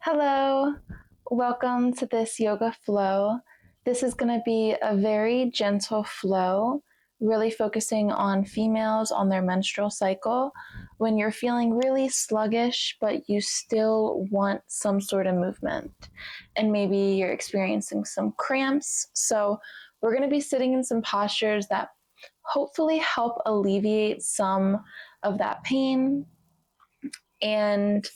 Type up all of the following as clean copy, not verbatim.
Hello, welcome to this yoga flow. This is going to be a very gentle flow, really focusing on females on their menstrual cycle when you're feeling really sluggish, but you still want some sort of movement. And maybe you're experiencing some cramps. So, we're going to be sitting in some postures that hopefully help alleviate some of that pain and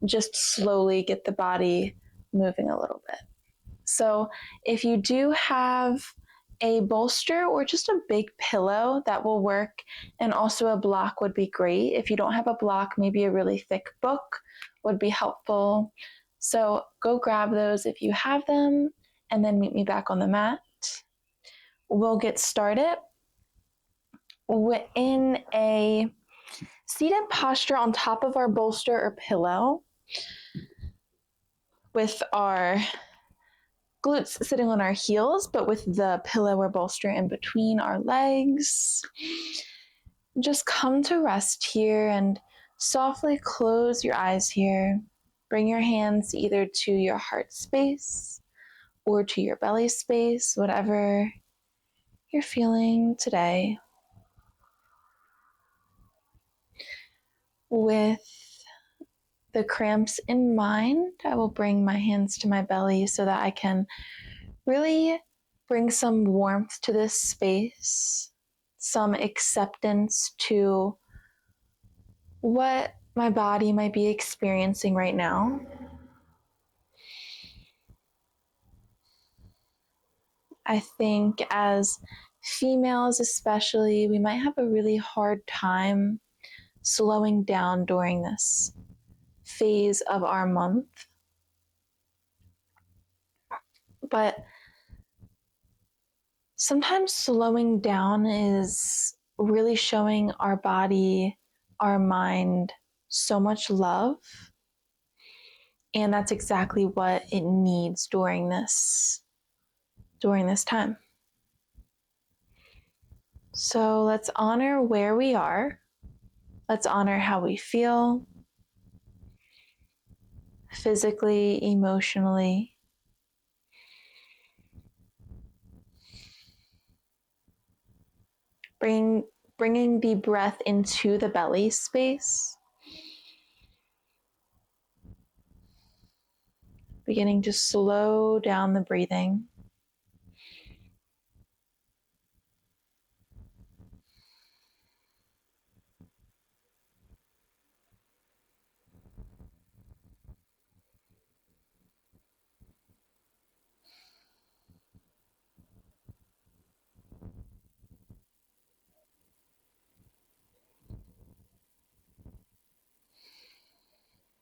just slowly get the body moving a little bit. So if you do have a bolster or just a big pillow, that will work. And also a block would be great. If you don't have a block, maybe a really thick book would be helpful. So go grab those if you have them, and then meet me back on the mat. We'll get started in a seated posture on top of our bolster or pillow, with our glutes sitting on our heels, but with the pillow or bolster in between our legs. Just come to rest here and softly close your eyes here. Bring your hands either to your heart space or to your belly space, whatever you're feeling today. With the cramps in mind, I will bring my hands to my belly so that I can really bring some warmth to this space, some acceptance to what my body might be experiencing right now. I think as females especially, we might have a really hard time slowing down during this phase of our month. But sometimes slowing down is really showing our body, our mind, so much love. And that's exactly what it needs during this time. So let's honor where we are. Let's honor how we feel physically, emotionally. Bringing the breath into the belly space. Beginning to slow down the breathing.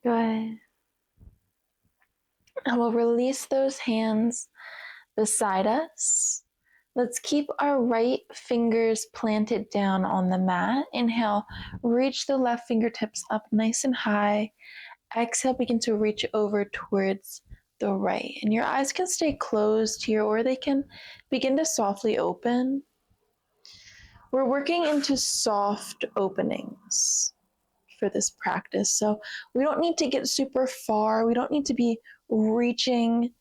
Good. And we'll release those hands beside us. Let's keep our right fingers planted down on the mat. Inhale, reach the left fingertips up nice and high. Exhale, begin to reach over towards the right. And your eyes can stay closed here, or they can begin to softly open. We're working into soft openings for this practice. So we don't need to get super far. We don't need to be reaching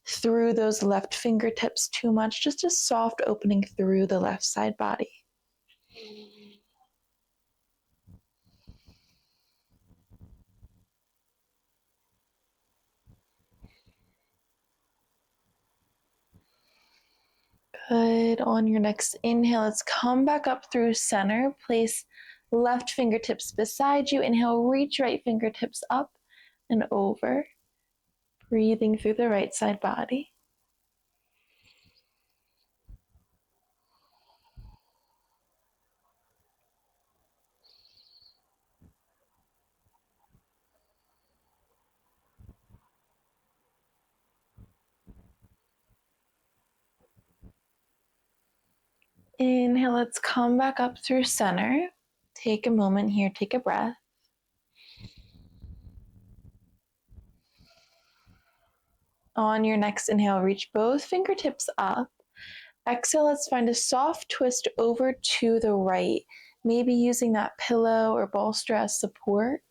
through those left fingertips too much, just a soft opening through the left side body. Good. On your next inhale, let's come back up through center. Place left fingertips beside you. Inhale, reach right fingertips up and over. Breathing through the right side body. Inhale, let's come back up through center. Take a moment here, take a breath. On your next inhale, reach both fingertips up. Exhale, let's find a soft twist over to the right, maybe using that pillow or bolster as support,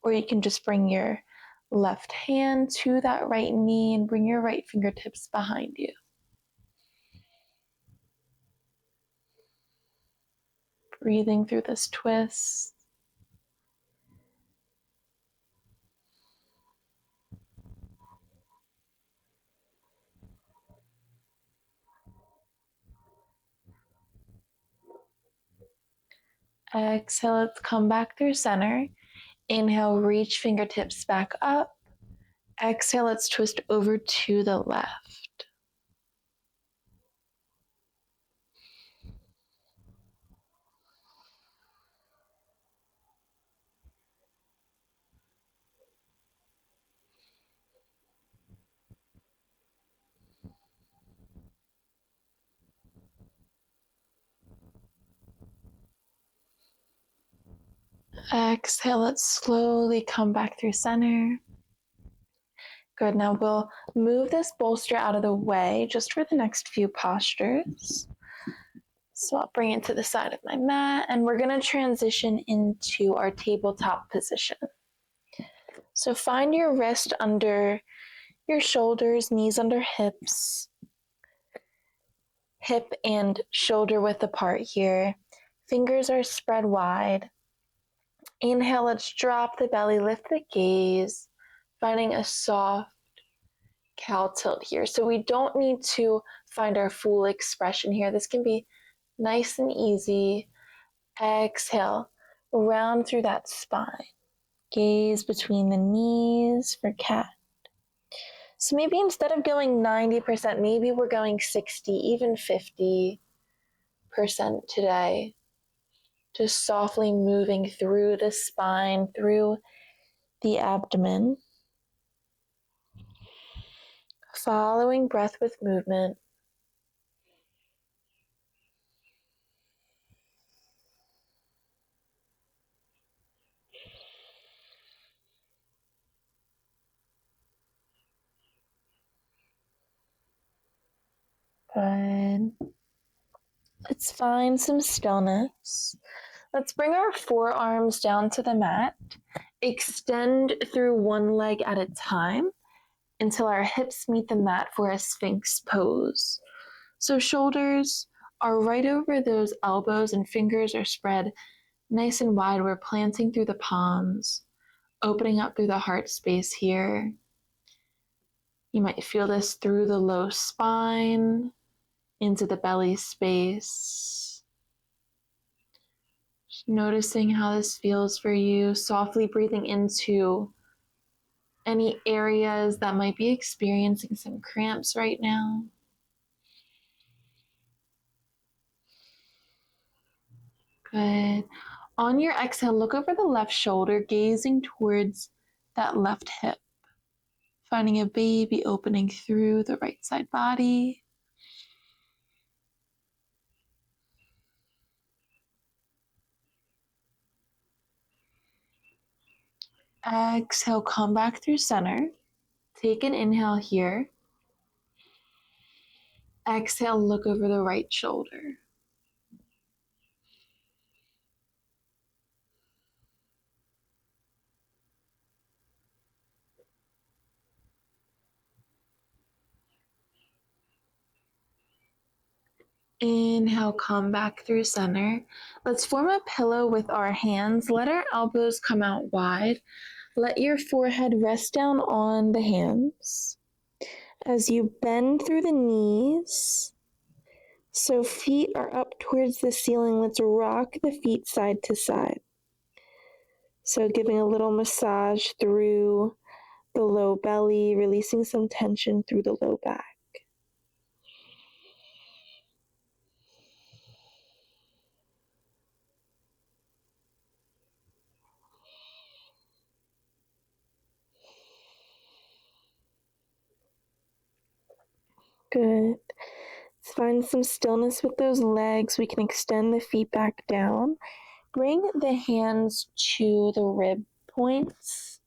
or you can just bring your left hand to that right knee and bring your right fingertips behind you. Breathing through this twist. Exhale, let's come back through center. Inhale, reach fingertips back up. Exhale, let's twist over to the left. Exhale, let's slowly come back through center. Good, now we'll move this bolster out of the way just for the next few postures. So I'll bring it to the side of my mat, and we're going to transition into our tabletop position. So find your wrist under your shoulders, knees under hips, hip and shoulder width apart here. Fingers are spread wide. Inhale, let's drop the belly, lift the gaze, finding a soft cow tilt here. So we don't need to find our full expression here. This can be nice and easy. Exhale, round through that spine. Gaze between the knees for cat. So maybe instead of going 90%, maybe we're going 60, even 50% today. Just softly moving through the spine, through the abdomen. Following breath with movement. Good. Let's find some stillness. Let's bring our forearms down to the mat. Extend through one leg at a time until our hips meet the mat for a Sphinx pose. So shoulders are right over those elbows and fingers are spread nice and wide. We're planting through the palms, opening up through the heart space here. You might feel this through the low spine, into the belly space. Just noticing how this feels for you, softly breathing into any areas that might be experiencing some cramps right now. Good. On your exhale, look over the left shoulder, gazing towards that left hip. Finding a baby opening through the right side body. Exhale, come back through center. Take an inhale here. Exhale, look over the right shoulder. Inhale, come back through center. Let's form a pillow with our hands. Let our elbows come out wide. Let your forehead rest down on the hands. As you bend through the knees, so feet are up towards the ceiling, let's rock the feet side to side. So giving a little massage through the low belly, releasing some tension through the low back. Good. Let's find some stillness with those legs. We can extend the feet back down. Bring the hands to the rib points.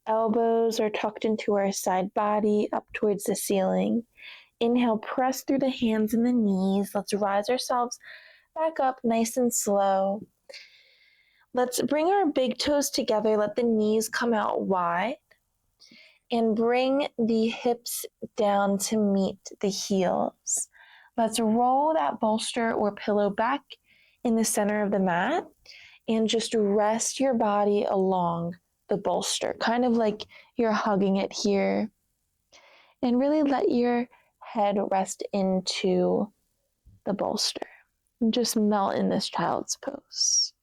Elbows are tucked into our side body, up towards the ceiling. Inhale, press through the hands and the knees. Let's rise ourselves back up nice and slow. Let's bring our big toes together, let the knees come out wide, and bring the hips down to meet the heels. Let's roll that bolster or pillow back in the center of the mat and just rest your body along the bolster, kind of like you're hugging it here. And really let your head rest into the bolster. And just melt in this child's pose.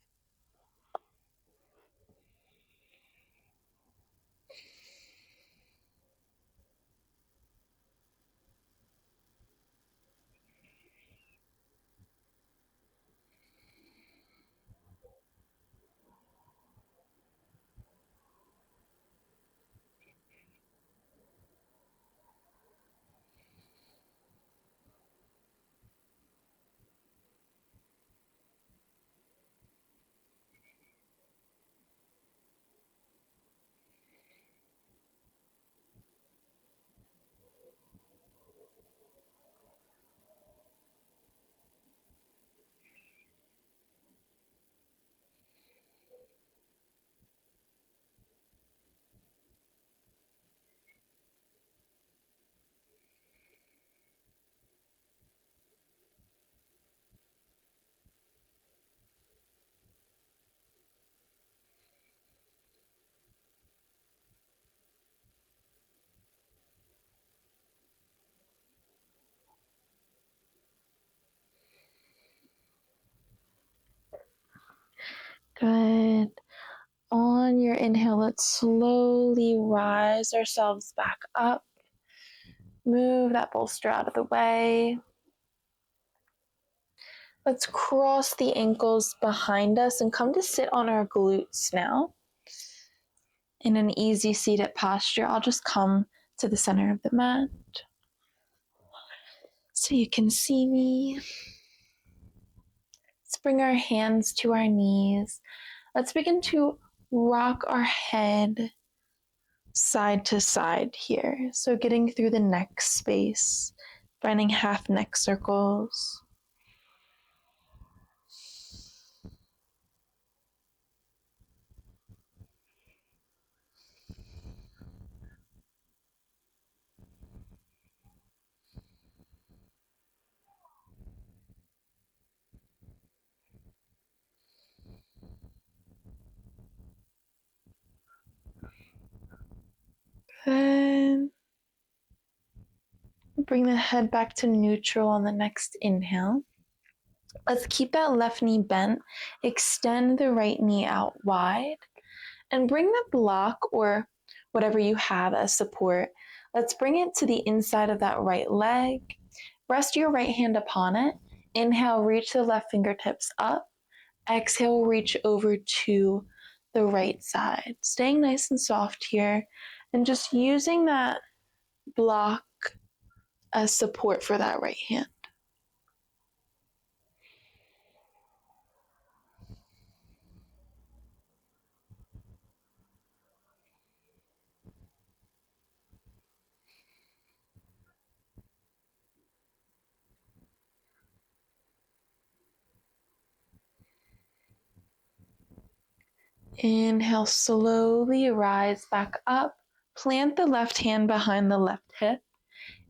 Good. On your inhale, let's slowly rise ourselves back up. Move that bolster out of the way. Let's cross the ankles behind us and come to sit on our glutes now. In an easy seated posture, I'll just come to the center of the mat so you can see me. Let's bring our hands to our knees. Let's begin to rock our head side to side here. So getting through the neck space, finding half neck circles. Good. Bring the head back to neutral on the next inhale. Let's keep that left knee bent. Extend the right knee out wide. And bring the block or whatever you have as support. Let's bring it to the inside of that right leg. Rest your right hand upon it. Inhale, reach the left fingertips up. Exhale, reach over to the right side. Staying nice and soft here and just using that block as support for that right hand. Inhale, slowly rise back up. Plant the left hand behind the left hip.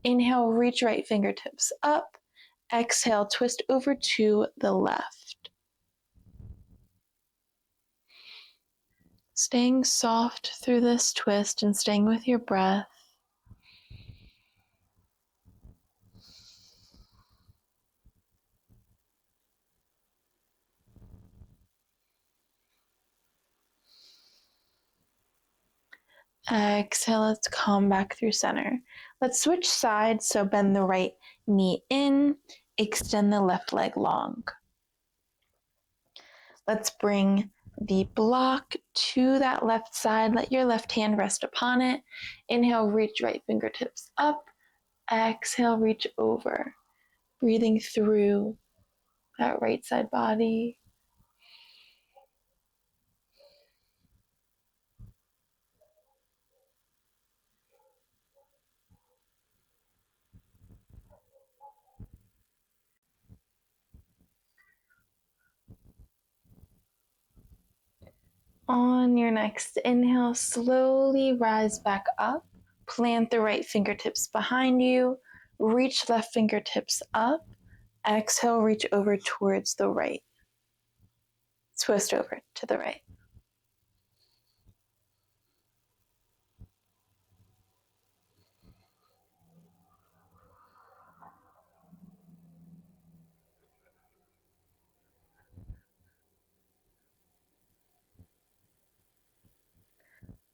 Inhale, reach right fingertips up. Exhale, twist over to the left. Staying soft through this twist and staying with your breath. Exhale, let's come back through center. Let's switch sides, so bend the right knee in, extend the left leg long. Let's bring the block to that left side. Let your left hand rest upon it. Inhale, reach right fingertips up. Exhale, reach over. Breathing through that right side body. On your next inhale, slowly rise back up. Plant the right fingertips behind you. Reach left fingertips up. Exhale, reach over towards the right. Twist over to the right.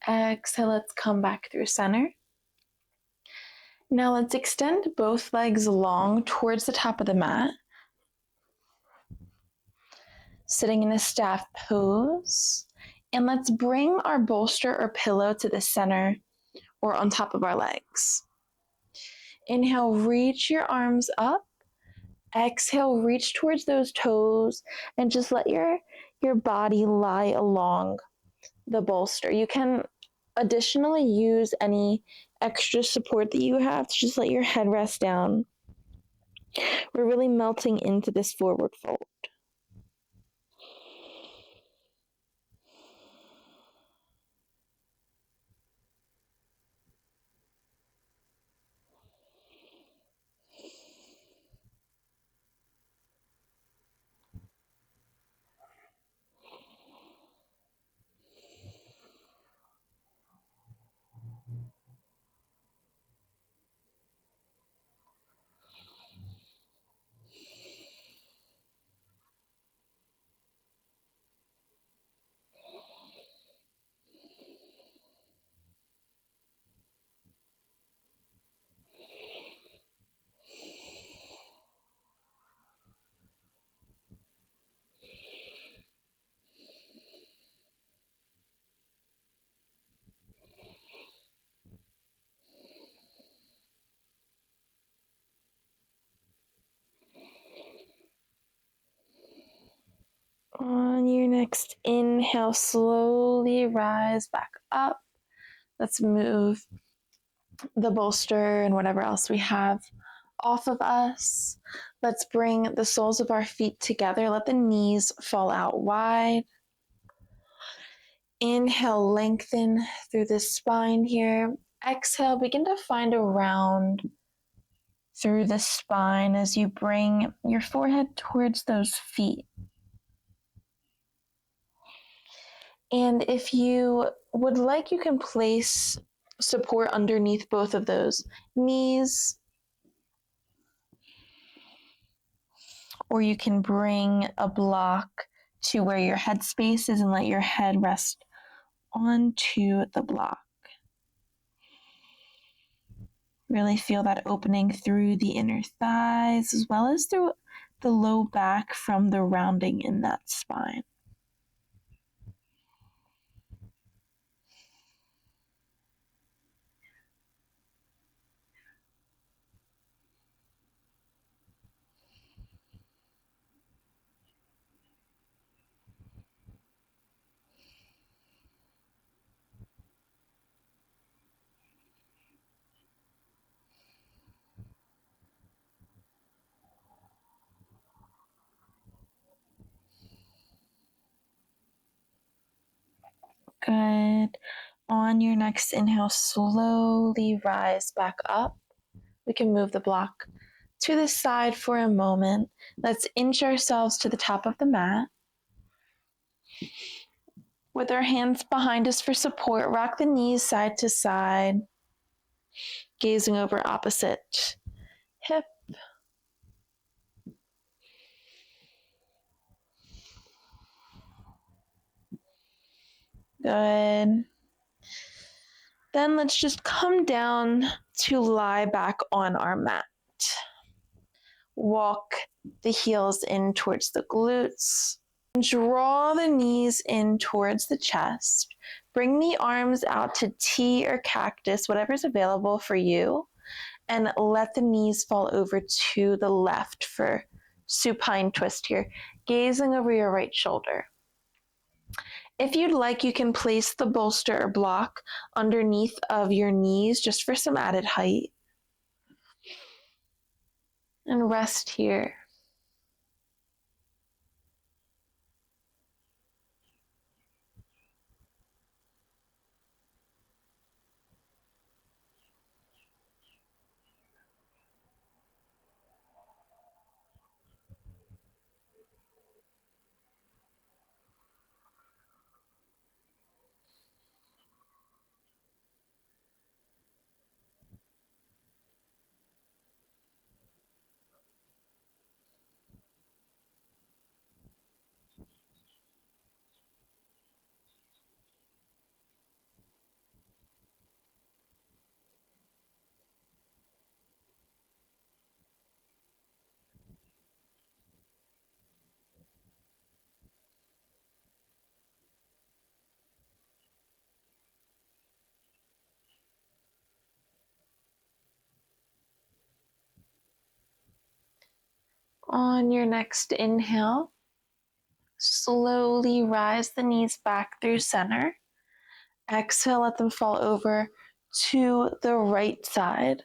Exhale, let's come back through center. Now let's extend both legs long towards the top of the mat. Sitting in a staff pose. And let's bring our bolster or pillow to the center or on top of our legs. Inhale, reach your arms up. Exhale, reach towards those toes and just let your body lie along the bolster. You can additionally use any extra support that you have to just let your head rest down. We're really melting into this forward fold. On your next inhale, slowly rise back up. Let's move the bolster and whatever else we have off of us. Let's bring the soles of our feet together. Let the knees fall out wide. Inhale, lengthen through the spine here. Exhale, begin to find a round through the spine as you bring your forehead towards those feet. And if you would like, you can place support underneath both of those knees, or you can bring a block to where your head space is and let your head rest onto the block. Really feel that opening through the inner thighs as well as through the low back from the rounding in that spine. Good. On your next inhale, slowly rise back up. We can move the block to the side for a moment. Let's inch ourselves to the top of the mat. With our hands behind us for support, rock the knees side to side, gazing over opposite hip. Good. Then let's just come down to lie back on our mat. Walk the heels in towards the glutes. Draw the knees in towards the chest. Bring the arms out to T or cactus, whatever's available for you. And let the knees fall over to the left for supine twist here, gazing over your right shoulder. If you'd like, you can place the bolster or block underneath of your knees just for some added height. And rest here. On your next inhale, slowly rise the knees back through center. Exhale, let them fall over to the right side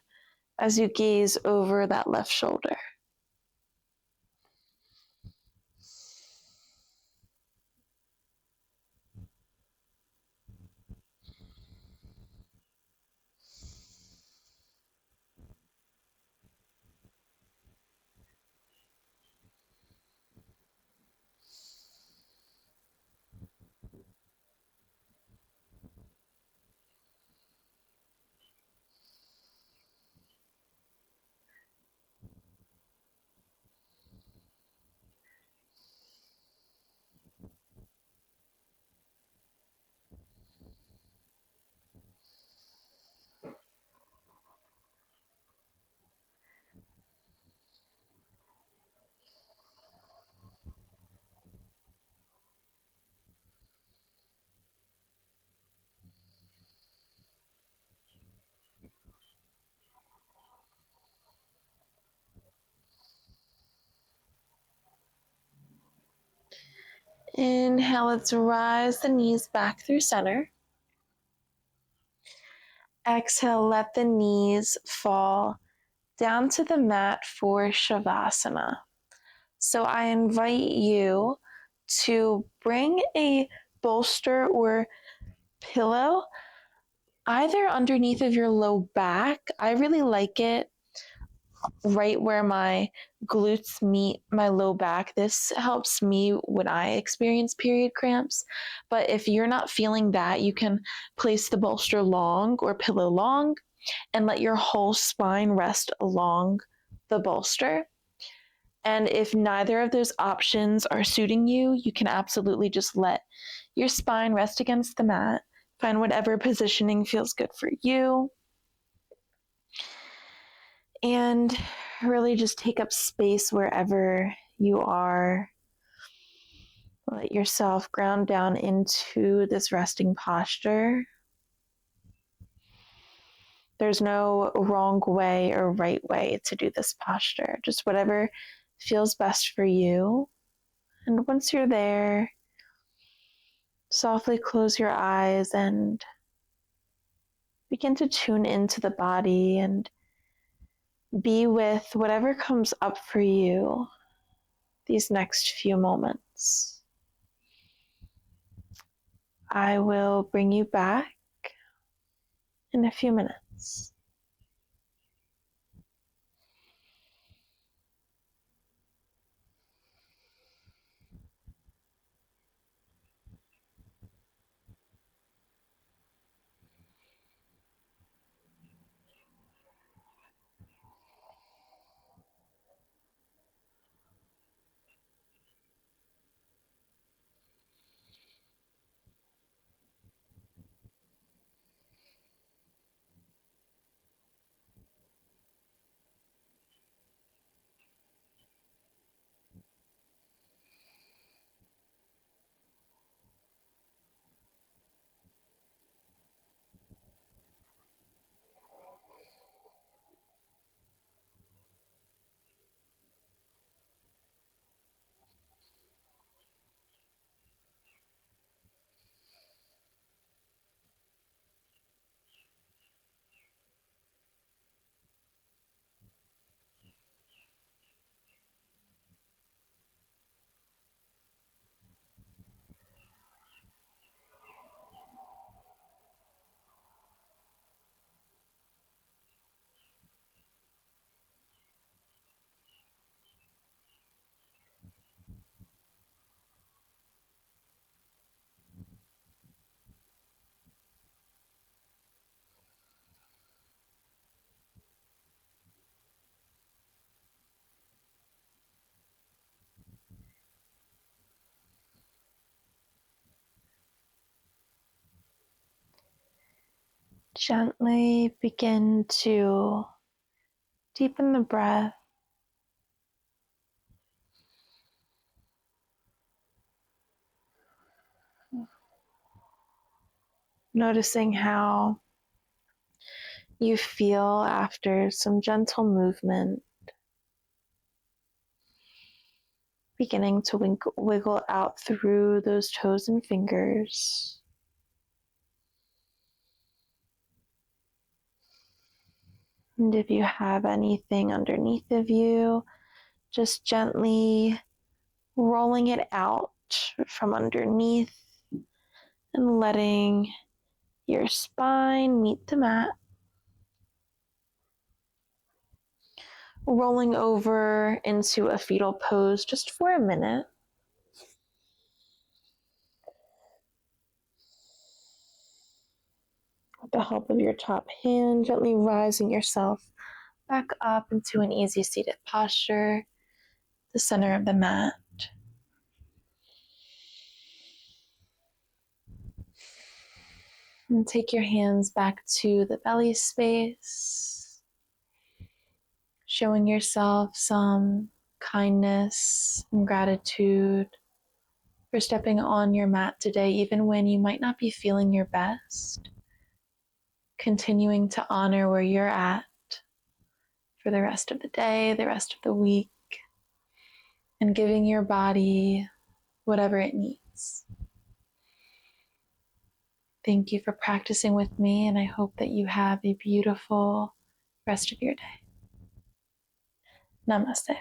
as you gaze over that left shoulder. Inhale, let's rise the knees back through center. Exhale, let the knees fall down to the mat for Savasana. So I invite you to bring a bolster or pillow either underneath of your low back. I really like it right where my glutes meet my low back. This helps me when I experience period cramps. But if you're not feeling that, you can place the bolster long or pillow long and let your whole spine rest along the bolster. And if neither of those options are suiting you, you can absolutely just let your spine rest against the mat. Find whatever positioning feels good for you. And really just take up space wherever you are. Let yourself ground down into this resting posture. There's no wrong way or right way to do this posture, just whatever feels best for you. And once you're there, softly close your eyes and begin to tune into the body and be with whatever comes up for you these next few moments. I will bring you back in a few minutes. Gently begin to deepen the breath. Noticing how you feel after some gentle movement. beginning to wiggle out through those toes and fingers. And if you have anything underneath of you, just gently rolling it out from underneath and letting your spine meet the mat. Rolling over into a fetal pose just for a minute. With the help of your top hand, gently rising yourself back up into an easy seated posture, the center of the mat. And take your hands back to the belly space, showing yourself some kindness and gratitude for stepping on your mat today, even when you might not be feeling your best. Continuing to honor where you're at for the rest of the day, the rest of the week, and giving your body whatever it needs. Thank you for practicing with me, and I hope that you have a beautiful rest of your day. Namaste.